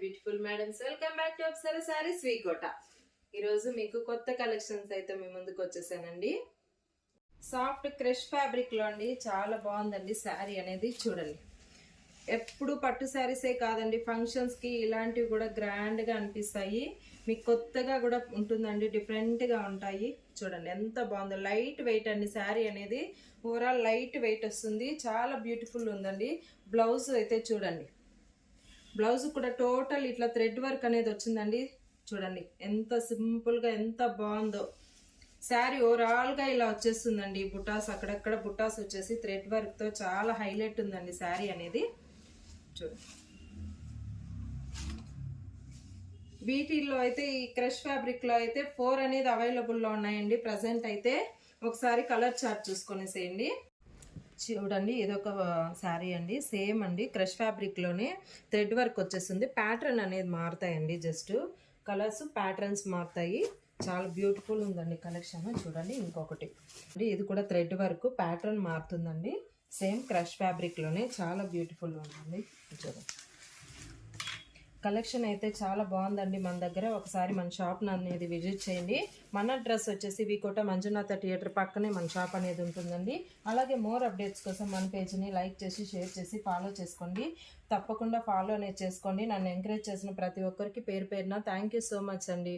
Beautiful madams, welcome back to Apsara saris V Kota. ఈరోజు మీకు కొత్త కలెక్షన్స్ అయితే మీ ముందుకు వచ్చేసానండి. సాఫ్ట్ క్రష్ ఫ్యాబ్రిక్ లో అండి, చాలా బాగుందండి శారీ అనేది. చూడండి, ఎప్పుడు పట్టు శారీసే కాదండి, ఫంక్షన్స్ కి ఇలాంటివి కూడా గ్రాండ్ గా అనిపిస్తాయి. మీకు కొత్తగా కూడా ఉంటుందండి, డిఫరెంట్ గా ఉంటాయి. చూడండి ఎంత బాగుందో, లైట్ వెయిట్ అండి శారీ అనేది. ఓవరాల్ లైట్ వెయిట్ వస్తుంది, చాలా బ్యూటిఫుల్ ఉందండి. బ్లౌజ్ అయితే చూడండి, బ్లౌజ్ కూడా టోటల్ ఇట్లా థ్రెడ్ వర్క్ అనేది వచ్చిందండి. చూడండి ఎంత సింపుల్ గా ఎంత బాగుందో. శారీ ఓవరాల్ గా ఇలా వచ్చేస్తుందండి. బుటాస్ అక్కడక్కడ బుటాస్ వచ్చేసి థ్రెడ్ వర్క్ తో చాలా హైలైట్ ఉందండి శారీ అనేది. చూడండి, వీటిల్లో అయితే ఈ క్రష్ ఫ్యాబ్రిక్ లో అయితే 4 అనేది అవైలబుల్ లో ఉన్నాయండి ప్రజెంట్ అయితే. ఒకసారి కలర్ చార్ట్ చూసుకొనేసేయండి. చూడండి, ఇదొక శారీ అండి, సేమ్ అండి క్రష్ ఫ్యాబ్రిక్ లోనే థ్రెడ్ వర్క్ వచ్చేస్తుంది. ప్యాటర్న్ అనేది మారుతాయండి, జస్ట్ కలర్స్ ప్యాటర్న్స్ మారుతాయి. చాలా బ్యూటిఫుల్ ఉందండి కలెక్షన్. చూడండి ఇంకొకటి, ఇది కూడా థ్రెడ్ వర్క్ ప్యాటర్న్ మారుతుందండి. సేమ్ క్రష్ ఫ్యాబ్రిక్ లోనే చాలా బ్యూటిఫుల్ ఉందండి. చూడండి, కలెక్షన్ అయితే చాలా బాగుందండి మన దగ్గర. ఒకసారి మన షాప్ అనేది విజిట్ చేయండి. మన అడ్రస్ వచ్చేసి వికోట మంజునాథ థియేటర్ పక్కనే మన షాప్ అనేది ఉంటుందండి. అలాగే మోర్ అప్డేట్స్ కోసం మన పేజ్ని లైక్ చేసి షేర్ చేసి ఫాలో చేసుకోండి. తప్పకుండా ఫాలో అనేది చేసుకోండి. నన్ను ఎంకరేజ్ చేసిన ప్రతి ఒక్కరికి పేరు పేరున థ్యాంక్ యూ సో మచ్ అండి.